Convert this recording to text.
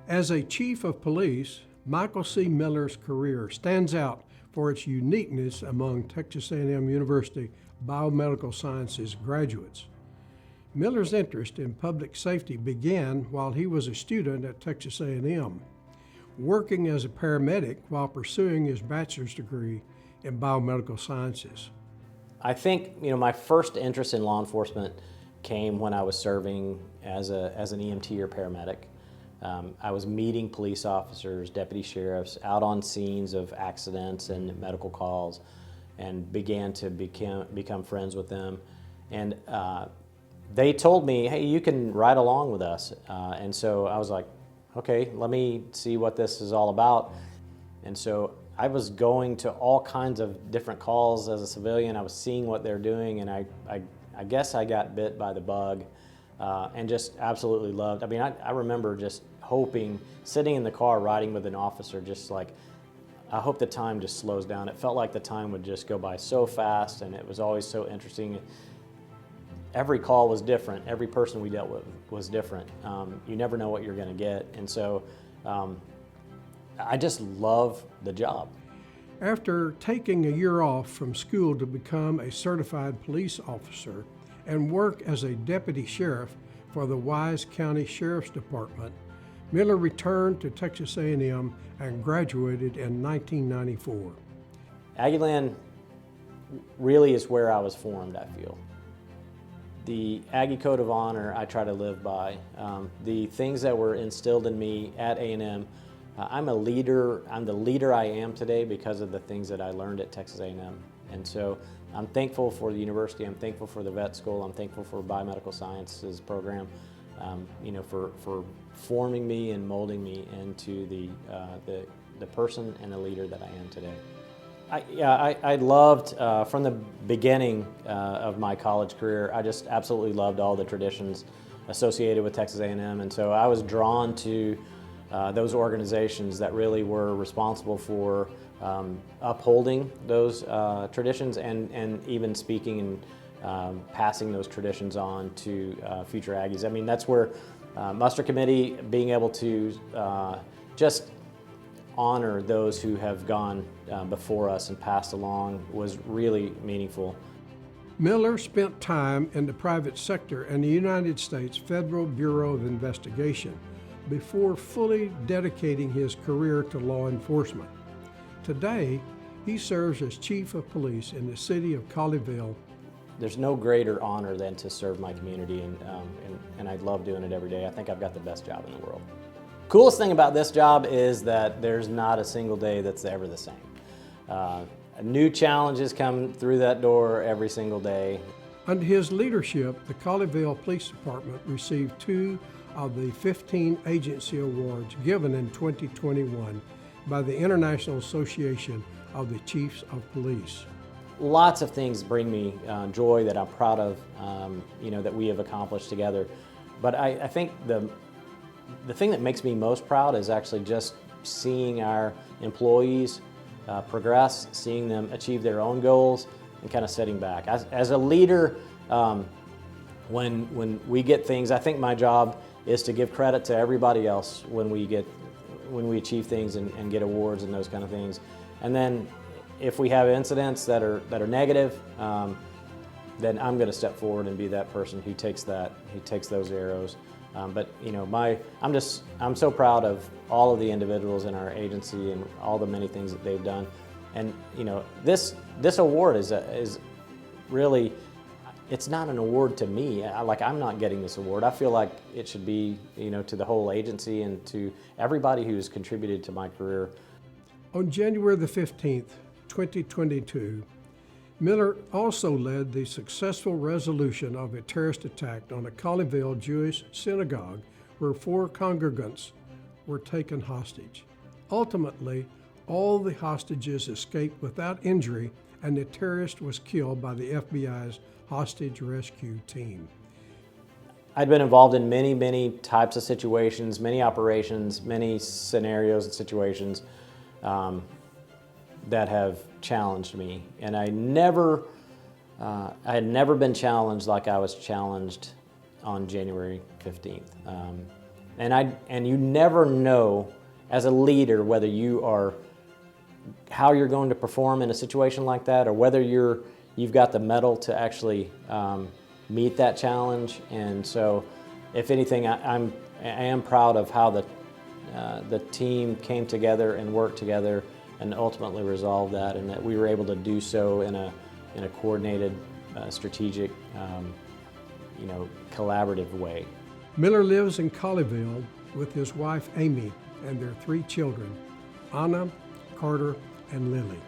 As a chief of police, Michael C. Miller's career stands out for its uniqueness among Texas A&M University Biomedical Sciences graduates. Miller's interest in public safety began while he was a student at Texas A&M, working as a paramedic while pursuing his bachelor's degree in biomedical sciences. I think my first interest in law enforcement came when I was serving as an EMT or paramedic. I was meeting police officers, deputy sheriffs, out on scenes of accidents and medical calls, and began to become friends with them. And they told me, hey, you can ride along with us. And so I was like, okay, let me see what this is all about. And so I was going to all kinds of different calls as a civilian. I was seeing what they're doing, and I guess I got bit by the bug and just absolutely loved. I mean, I remember just hoping, sitting in the car riding with an officer, just like, I hope the time just slows down. It felt like the time would just go by so fast, and it was always so interesting. Every call was different. Every person we dealt with was different. You never know what you're going to get. And so I just love the job. After taking a year off from school to become a certified police officer and work as a deputy sheriff for the Wise County Sheriff's Department, Miller returned to Texas A&M and graduated in 1994. Aggieland really is where I was formed, I feel. The Aggie Code of Honor I try to live by. The things that were instilled in me at A&M, I'm a leader. I'm the leader I am today because of the things that I learned at Texas A&M. And so I'm thankful for the university. I'm thankful for the vet school. I'm thankful for Biomedical Sciences program, for forming me and molding me into the person and the leader that I am today. I loved, from the beginning of my college career, I just absolutely loved all the traditions associated with Texas A&M, and so I was drawn to those organizations that really were responsible for upholding those traditions and even speaking and passing those traditions on to future Aggies. I mean, that's where muster committee, being able to just honor those who have gone before us and passed along was really meaningful. Miller spent time in the private sector and the United States Federal Bureau of Investigation before fully dedicating his career to law enforcement. Today, he serves as chief of police in the city of Colleyville. There's no greater honor than to serve my community, and I love doing it every day. I think I've got the best job in the world. Coolest thing about this job is that there's not a single day that's ever the same. New challenges come through that door every single day. Under his leadership, the Colleyville Police Department received 2 of the 15 agency awards given in 2021 by the International Association of the Chiefs of Police. Lots of things bring me joy that I'm proud of, that we have accomplished together. But I think the thing that makes me most proud is actually just seeing our employees progress, seeing them achieve their own goals, and kind of sitting back. As a leader, when we get things, I think my job is to give credit to everybody else when we achieve things and get awards and those kind of things. And then if we have incidents that are negative, then I'm going to step forward and be that person who takes those arrows. But I'm so proud of all of the individuals in our agency and all the many things that they've done. And this award is really, it's not an award to me. I'm not getting this award. I feel like it should be to the whole agency and to everybody who's contributed to my career. On January the 15th, 2022, Miller also led the successful resolution of a terrorist attack on a Colleyville Jewish synagogue where 4 congregants were taken hostage. Ultimately, all the hostages escaped without injury, and the terrorist was killed by the FBI's hostage rescue team. I'd been involved in many, many types of situations, many operations, many scenarios and situations that have challenged me. And I had never been challenged like I was challenged on January 15th. And you never know as a leader whether how you're going to perform in a situation like that, or whether you've got the mettle to actually meet that challenge. And so, if anything, I am proud of how the team came together and worked together and ultimately resolved that, and that we were able to do so in a coordinated, strategic, collaborative way. Miller lives in Colleyville with his wife Amy and their 3 children, Anna, Carter, and Lily.